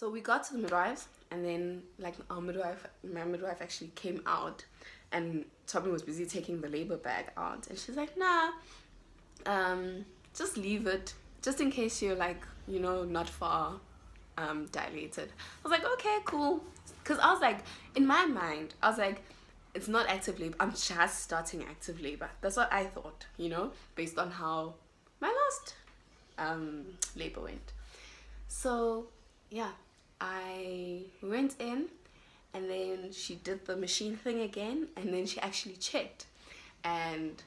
So we got to the midwives, and then like my midwife actually came out, and Tommy was busy taking the labor bag out, and she's like, nah, just leave it, just in case you're like, not far dilated. I was like, okay, cool, because I was like, in my mind, I was like, it's not active labor, I'm just starting active labor. That's what I thought, based on how my last labor went. So yeah, I went in, and then she did the machine thing again, and then she actually checked, and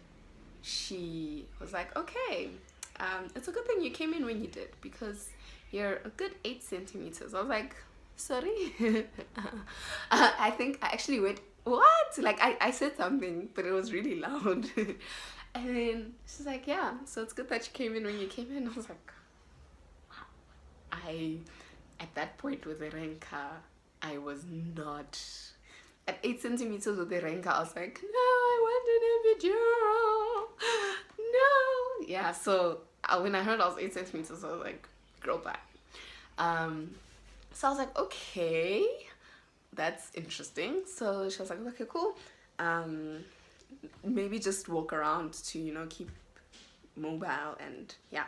she was like, okay, it's a good thing you came in when you did, because you're a good 8 centimeters. I was like, sorry. I think I actually went, what? Like, I said something, but it was really loud. And then she's like, yeah, so it's good that you came in when you came in. I was like, at that point with the Renka, I was not. At 8 centimeters with the Renka, I was like, no, I want an epidural. No. Yeah, so when I heard I was 8 centimeters, I was like, girl, bye. So I was like, okay, that's interesting. So she was like, okay, cool. Maybe just walk around to, keep mobile, and yeah.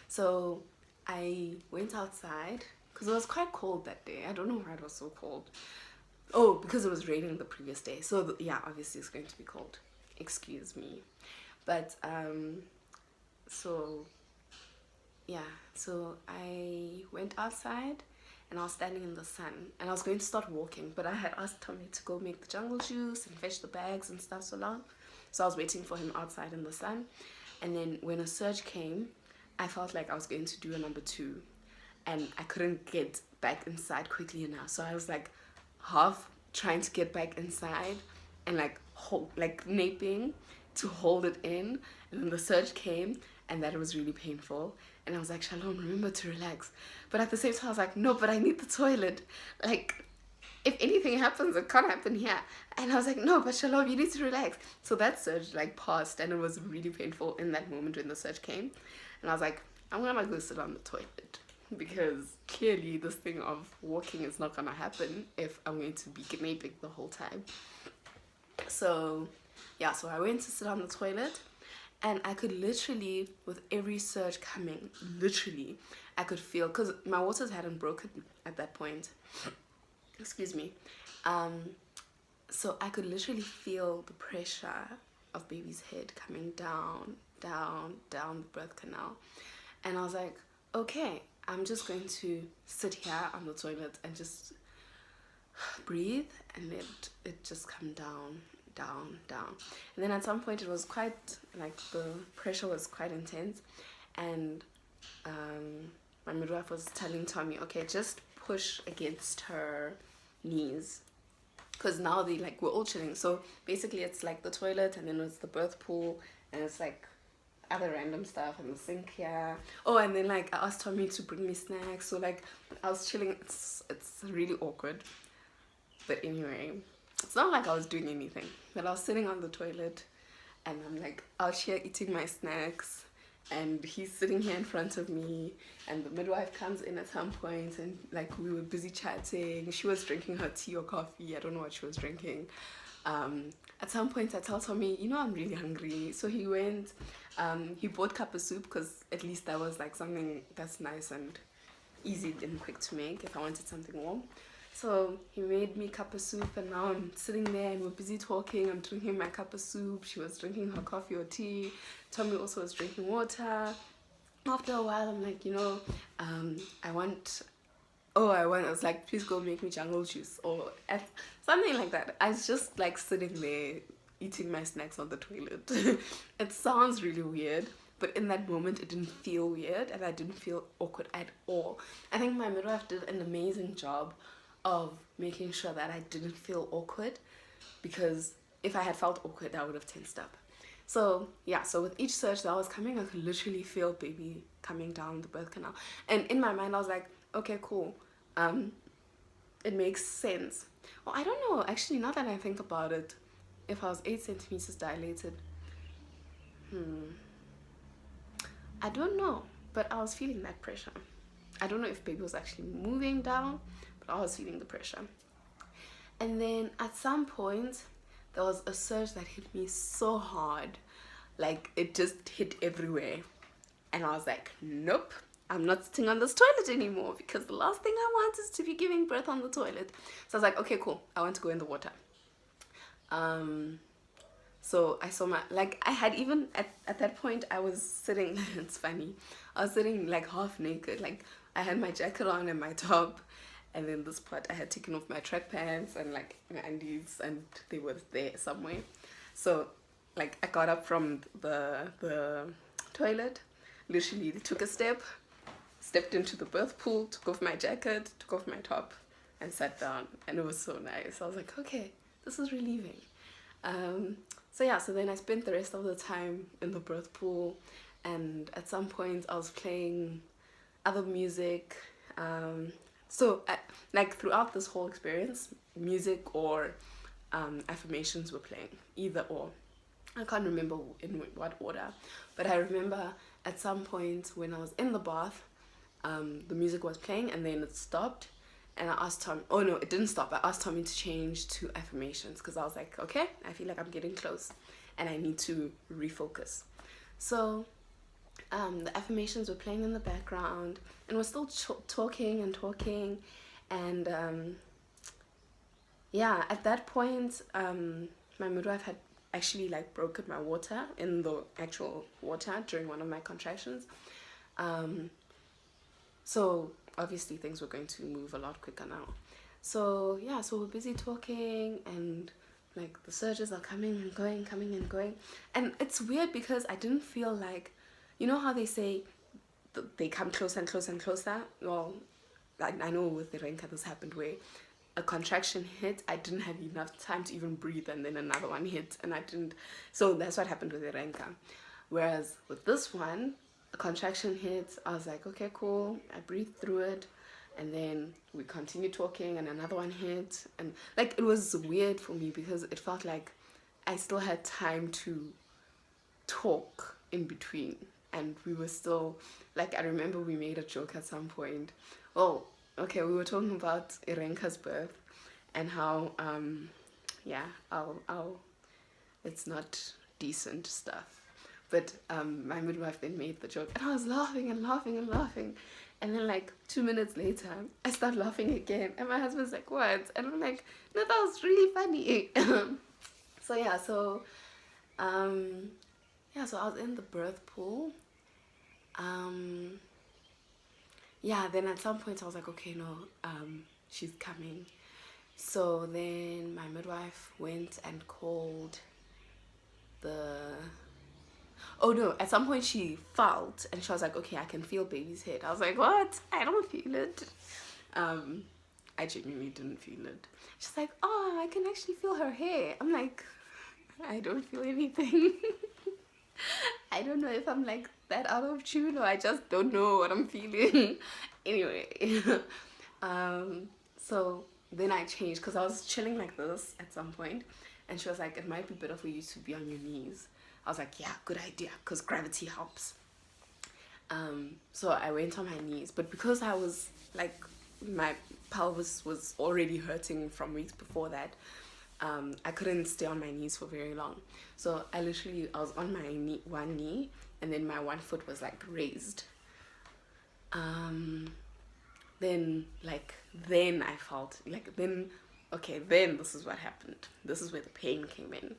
So I went outside because it was quite cold that day. I don't know why it was so cold. Oh, because it was raining the previous day. So yeah, obviously it's going to be cold. Excuse me. But so yeah, so I went outside, and I was standing in the sun, and I was going to start walking, but I had asked Tommy to go make the jungle juice and fetch the bags and stuff so long. So I was waiting for him outside in the sun. And then when a surge came, I felt like I was going to do a number 2, and I couldn't get back inside quickly enough. So I was like half trying to get back inside, and like naping to hold it in. And then the surge came, and that was really painful. And I was like, Shalom, remember to relax. But at the same time, I was like, no, but I need the toilet. Like, if anything happens, it can't happen here. And I was like, no, but Shalom, you need to relax. So that surge like passed, and it was really painful in that moment when the surge came. And I was like, I'm gonna go sit on the toilet, because clearly this thing of walking is not gonna happen if I'm going to be naping the whole time. So yeah, so I went to sit on the toilet, and I could literally, with every surge coming, literally, I could feel, because my waters hadn't broken at that point. Excuse me. So I could literally feel the pressure of baby's head coming down, down, down the birth canal. And I was like, okay, I'm just going to sit here on the toilet and just breathe, and let it just come down, down, down. And then at some point it was quite, like, the pressure was quite intense, and my midwife was telling Tommy, okay, just push against her knees, because now we're all chilling. So basically it's like the toilet, and then it's the birth pool, and it's like other random stuff, and the sink here. Oh, and then like I asked Tommy to bring me snacks, so like I was chilling. It's really awkward, but anyway, it's not like I was doing anything, but I was sitting on the toilet, and I'm like out here eating my snacks, and he's sitting here in front of me, and the midwife comes in at some point, and like we were busy chatting. She was drinking her tea or coffee, I don't know what she was drinking. At some point I tell Tommy, I'm really hungry. So he went, he bought cup of soup, because at least that was like something that's nice and easy and quick to make if I wanted something warm. So he made me cup of soup, and now I'm sitting there, and we're busy talking. I'm drinking my cup of soup. She was drinking her coffee or tea. Tommy also was drinking water. After a while, I'm like, I was like, please go make me jungle juice, or something like that. I was just like sitting there eating my snacks on the toilet. It sounds really weird, but in that moment it didn't feel weird, and I didn't feel awkward at all. I think my midwife did an amazing job of making sure that I didn't feel awkward, because if I had felt awkward, I would have tensed up. So yeah, so with each surge that was coming, I could literally feel baby coming down the birth canal, and in my mind I was like, okay, cool, it makes sense. Well, I don't know, actually, now that I think about it, if I was 8 centimeters dilated, I don't know, but I was feeling that pressure. I don't know if baby was actually moving down, but I was feeling the pressure. And then at some point, there was a surge that hit me so hard. Like, it just hit everywhere. And I was like, nope, I'm not sitting on this toilet anymore, because the last thing I want is to be giving birth on the toilet. So I was like, okay, cool, I want to go in the water. So I saw I had even, at that point, I was sitting, it's funny, I was sitting like half naked. Like, I had my jacket on and my top, and then this part I had taken off my track pants and like my undies, and they were there somewhere. So like, I got up from the toilet, literally took a step, stepped into the birth pool, took off my jacket, took off my top, and sat down. And it was so nice. I was like, okay, this is relieving. So yeah, so then I spent the rest of the time in the birth pool, and at some point I was playing other music. So like, throughout this whole experience, music or affirmations were playing, either or. I can't remember in what order, but I remember at some point when I was in the bath, the music was playing and then it stopped, and I asked Tom, oh no, it didn't stop. I asked Tommy to change to affirmations, because I was like, okay, I feel like I'm getting close and I need to refocus. So the affirmations were playing in the background, and we're still talking, and yeah, at that point, my midwife had actually like broken my water in the actual water during one of my contractions. So obviously things were going to move a lot quicker now. So yeah, so we're busy talking, and like the surges are coming and going, and it's weird because I didn't feel like, you know how they say they come closer and closer and closer? Well, I know with the Renka this happened, where a contraction hit, I didn't have enough time to even breathe, and then another one hit, and I didn't. So that's what happened with the Renka. Whereas with this one, a contraction hit, I was like, okay, cool. I breathed through it, and then we continued talking, and another one hit, and like, it was weird for me because it felt like I still had time to talk in between, and we were still like, I remember we made a joke at some point. Well, okay, we were talking about Irenka's birth and how yeah, I'll it's not decent stuff, but my midwife then made the joke, and I was laughing and laughing and laughing, and then like 2 minutes later I start laughing again, and my husband's like, what? And I'm like, no, that was really funny. So yeah, so yeah, so I was in the birth pool. Yeah, then at some point I was like, okay, no, she's coming. So then my midwife went and called oh no, at some point she felt, and she was like, okay, I can feel baby's head. I was like, what? I don't feel it. I genuinely didn't feel it. She's like, oh, I can actually feel her hair. I'm like, I don't feel anything. I don't know if I'm like that out of tune, or I just don't know what I'm feeling. Anyway, so then I changed, because I was chilling like this at some point, and she was like, it might be better for you to be on your knees. I was like, yeah, good idea, because gravity helps. So I went on my knees, but because I was like, my pelvis was already hurting from weeks before that, I couldn't stay on my knees for very long. So I was on my one knee, and then my one foot was like raised. Then I felt like, then this is what happened. This is where the pain came in.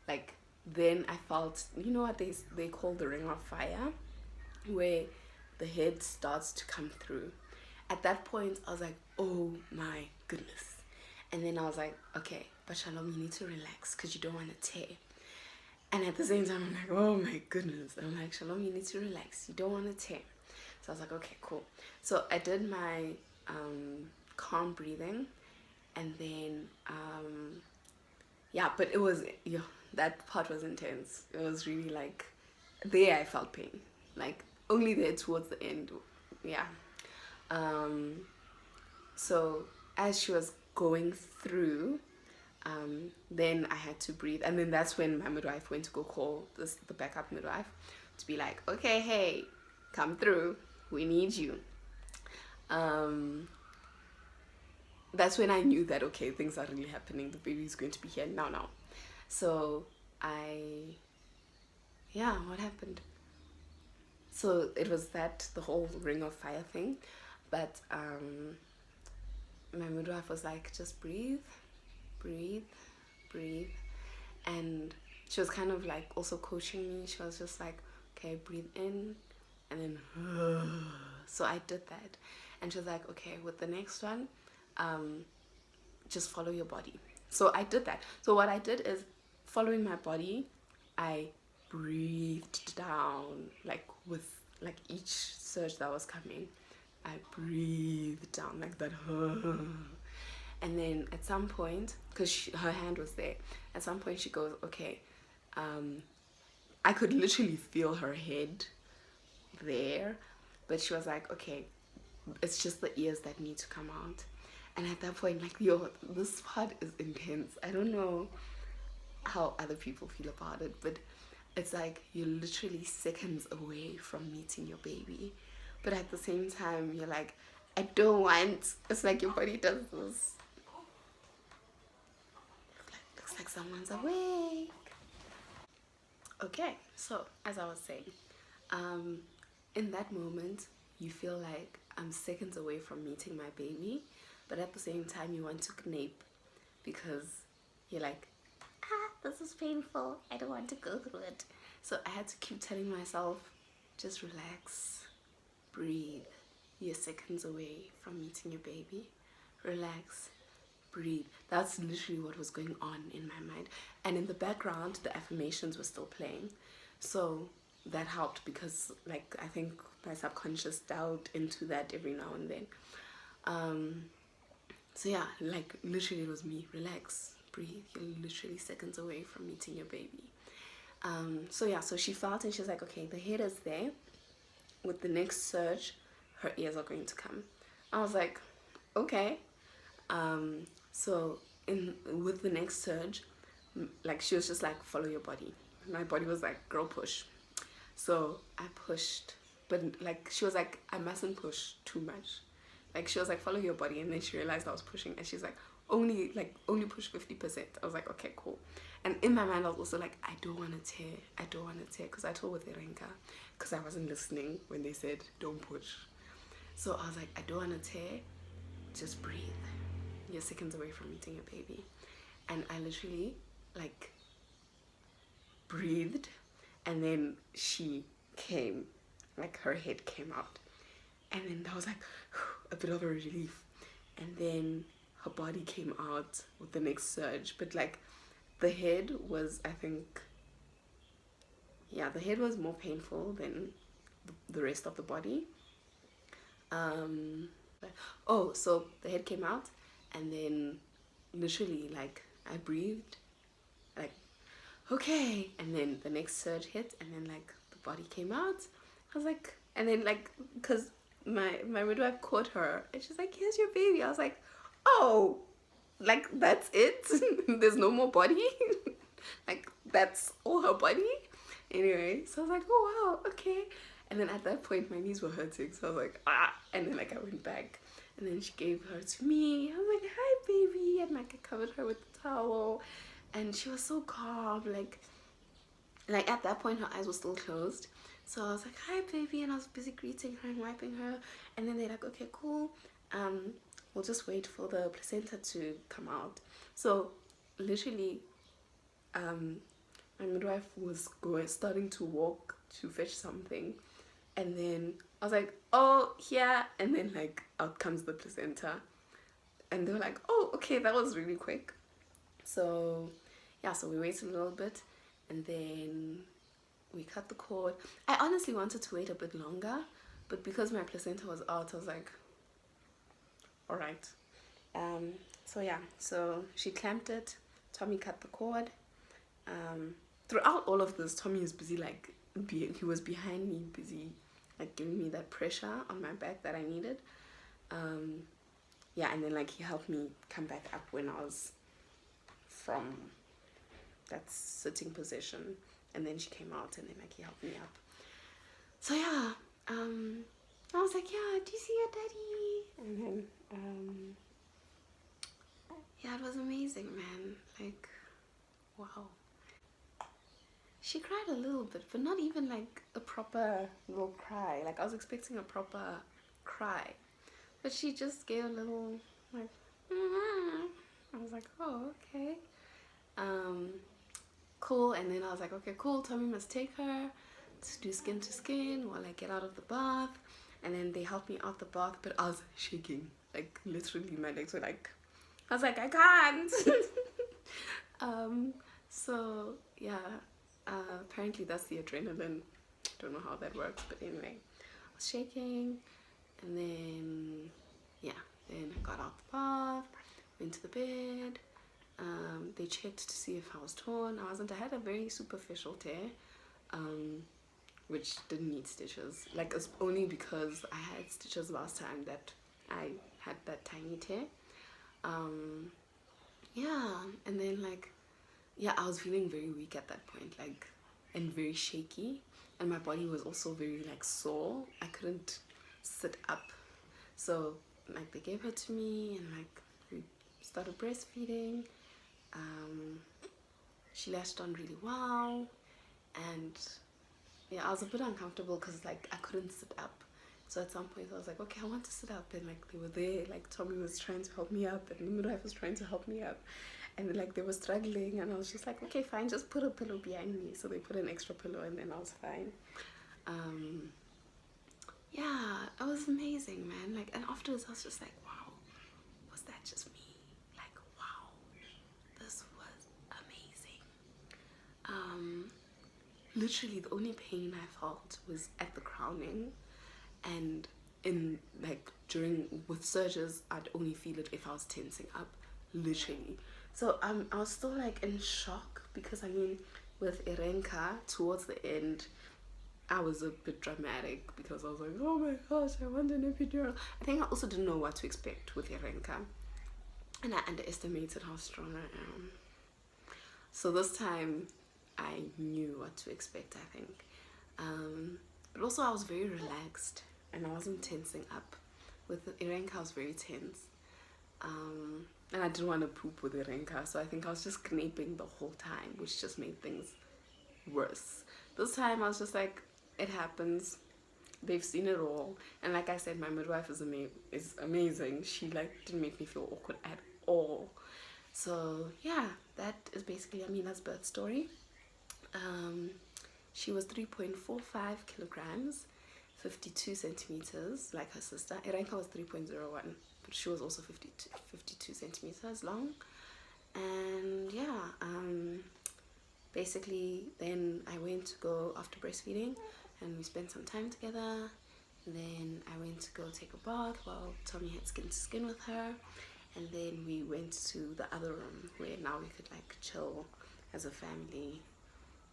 Like, then I felt, you know what they call the ring of fire, where the head starts to come through. At that point I was like, oh my goodness. And then I was like, okay, but Shalom, you need to relax, because you don't want to tear. And at the same time, I'm like, oh my goodness. I'm like, Shalom, you need to relax. You don't want to tear. So I was like, okay, cool. So I did my calm breathing. And then, yeah, but it was, that part was intense. It was really like, there I felt pain. Like, only there towards the end. Yeah. So as she was going through, then I had to breathe, and then that's when my midwife went to go call the backup midwife to be like, okay, hey, come through. we need you. That's when I knew that, okay, things are really happening. The baby's going to be here now. So what happened? So it was the whole ring of fire thing. But my midwife was like, just breathe, breathe, breathe. And she was kind of like also coaching me. She was just like, okay, breathe in and then so I did that. And she was like, okay, with the next one, just follow your body. So I did that. So what I did is, following my body, I breathed down, like with like each surge that was coming, I breathed down like that. And then at some point, because her hand was there, at some point she goes, okay, I could literally feel her head there, but she was like, okay, it's just the ears that need to come out. And at that point, like, yo, this part is intense. I don't know how other people feel about it, but it's like you're literally seconds away from meeting your baby, but at the same time you're like, I don't want. It's like your body does this. Looks like someone's awake. Okay, so as I was saying, in that moment you feel like I'm seconds away from meeting my baby, but at the same time you want to knape because you're like, this is painful, I don't want to go through it. So I had to keep telling myself, just relax, breathe, you're seconds away from meeting your baby. Relax, breathe. That's literally what was going on in my mind. And in the background, the affirmations were still playing. So that helped because, like, I think my subconscious delved into that every now and then. So yeah, like, literally it was me. Relax, breathe. You're literally seconds away from meeting your baby. So she felt and she was like, okay, the head is there. With the next surge, her ears are going to come. I was like, okay. So with the next surge, like, she was just like, follow your body. My body was like, girl, push. So I pushed, but like, she was like, I mustn't push too much. Like, she was like, follow your body. And then she realized I was pushing, and she's like, only push 50%. I was like, okay, cool. And in my mind I was also like, I don't want to tear, because I told with Erenka, because I wasn't listening when they said don't push. So I was like, I don't want to tear, just breathe, you're seconds away from meeting your baby. And I literally like breathed, and then she came, like her head came out, and then that was like a bit of a relief. And then her body came out with the next surge, but like the head was, I think, yeah, the head was more painful than the rest of the body. So the head came out, and then literally, like, I breathed, like, okay, and then the next surge hit, and then like the body came out. I was like, and then like, because my midwife caught her, and she's like, here's your baby. I was like, oh, like, that's it? There's no more body? Like, that's all her body? Anyway, so I was like, oh wow, okay. And then at that point my knees were hurting, so I was like, and then like I went back, and then she gave her to me. I was like, hi baby, and like I covered her with the towel, and she was so calm. Like at that point her eyes were still closed, so I was like, hi baby, and I was busy greeting her and wiping her. And then they're like, okay, cool, we'll just wait for the placenta to come out. So literally, my midwife was starting to walk to fetch something, and then I was like, oh, yeah, and then like out comes the placenta, and they were like, oh, okay, that was really quick. So yeah, so we waited a little bit, and then we cut the cord. I honestly wanted to wait a bit longer, but because my placenta was out, I was like, all right. So yeah, so she clamped it, Tommy cut the cord. Throughout all of this, Tommy is busy, like, he was behind me, busy like giving me that pressure on my back that I needed. Yeah, and then like he helped me come back up when I was from that sitting position, and then she came out, and then like he helped me up. So yeah, I was like, yeah, do you see your daddy? And then, yeah, it was amazing, man. Like, wow. She cried a little bit, but not even like a proper little cry. Like, I was expecting a proper cry. But she just gave a little, like, I was like, oh, okay. Cool. And then I was like, okay, cool. Tommy must take her to do skin to skin while I get out of the bath. And then they helped me out the bath, but I was shaking. Like, literally, my legs were like, I was like, I can't. So, yeah. Apparently, that's the adrenaline. Don't know how that works, but anyway, I was shaking. And then, yeah, then I got out the bath, went to the bed. They checked to see if I was torn. I wasn't. I had a very superficial tear, which didn't need stitches. Like, it's only because I had stitches last time that I had that tiny tear. Yeah, and then like, yeah, I was feeling very weak at that point, like, and very shaky, and my body was also very like sore. I couldn't sit up, so like they gave her to me, and like we started breastfeeding. She latched on really well, and yeah, I was a bit uncomfortable because like I couldn't sit up. So at some point I was like, okay, I want to sit up, and like they were there, like Tommy was trying to help me up, and the midwife was trying to help me up, and like they were struggling, and I was just like, okay, fine, just put a pillow behind me. So they put an extra pillow, and then I was fine. Yeah, it was amazing, man. Like, and afterwards I was just like, wow, was that just me? Like, wow, this was amazing. Literally the only pain I felt was at the crowning, and in like during with surges I'd only feel it if I was tensing up, literally. So I was still like in shock, because I mean, with Irenka towards the end I was a bit dramatic, because I was like, oh my gosh, I want an epidural. I think I also didn't know what to expect with Irenka, and I underestimated how strong I am. So this time I knew what to expect, I think. But also I was very relaxed, and I wasn't tensing up. With Irenka I was very tense. And I didn't want to poop with Irenka, so I think I was just knaping the whole time, which just made things worse. This time I was just like, it happens. They've seen it all. And like I said, my midwife is amazing. She like didn't make me feel awkward at all. So yeah, that is basically Amila's birth story. She was 3.45 kilograms, 52 centimeters, like her sister. Irenka was 3.01, but she was also 52 centimeters long. And yeah, basically then I went to go after breastfeeding, and we spent some time together. And then I went to go take a bath while Tommy had skin to skin with her. And then we went to the other room where now we could like chill as a family.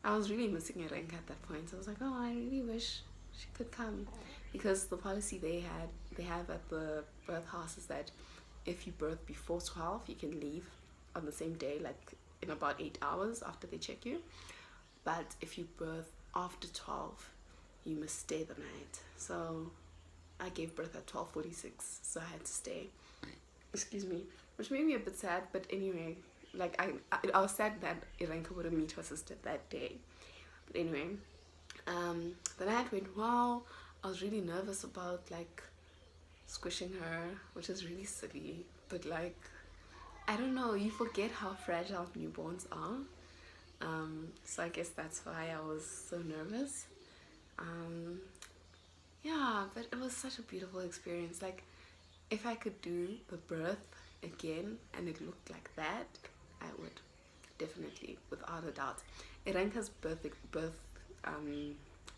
I was really missing Irenka at that point. So I was like, oh, I really wish she could come, because the policy they have at the birth house is that if you birth before 12, you can leave on the same day, like in about 8 hours after they check you. But if you birth after 12, you must stay the night. So I gave birth at 12:46, so I had to stay. Excuse me, which made me a bit sad. But anyway, like I was sad that Irenka wouldn't meet her sister that day. But anyway, the night went well. I was really nervous about like squishing her, which is really silly, but like, I don't know, you forget how fragile newborns are. So I guess that's why I was so nervous. Yeah, but it was such a beautiful experience. Like, if I could do the birth again and it looked like that, I would, definitely, without a doubt. Irenka's birth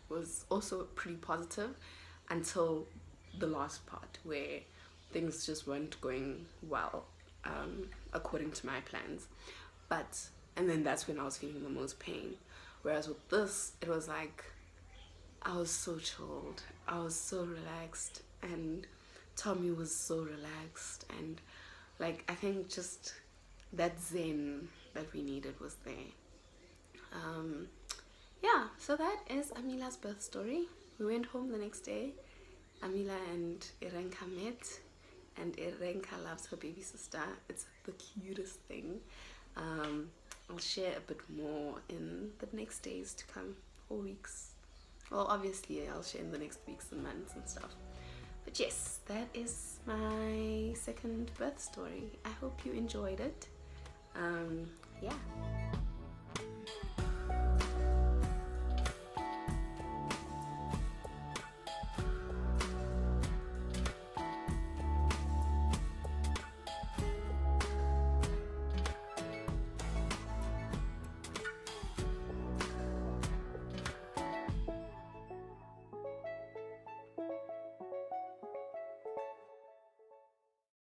was also pretty positive until the last part, where things just weren't going well, according to my plans. And then that's when I was feeling the most pain. Whereas with this, it was like, I was so chilled, I was so relaxed, and Tommy was so relaxed, and like, I think just that zen that we needed was there. Yeah, so that is Amila's birth story. We went home the next day, Amila and Irenka met, and Irenka loves her baby sister. It's the cutest thing. I'll share a bit more in the next days to come, or weeks. Well, obviously I'll share in the next weeks and months and stuff. But yes, that is my second birth story. I hope you enjoyed it. Yeah.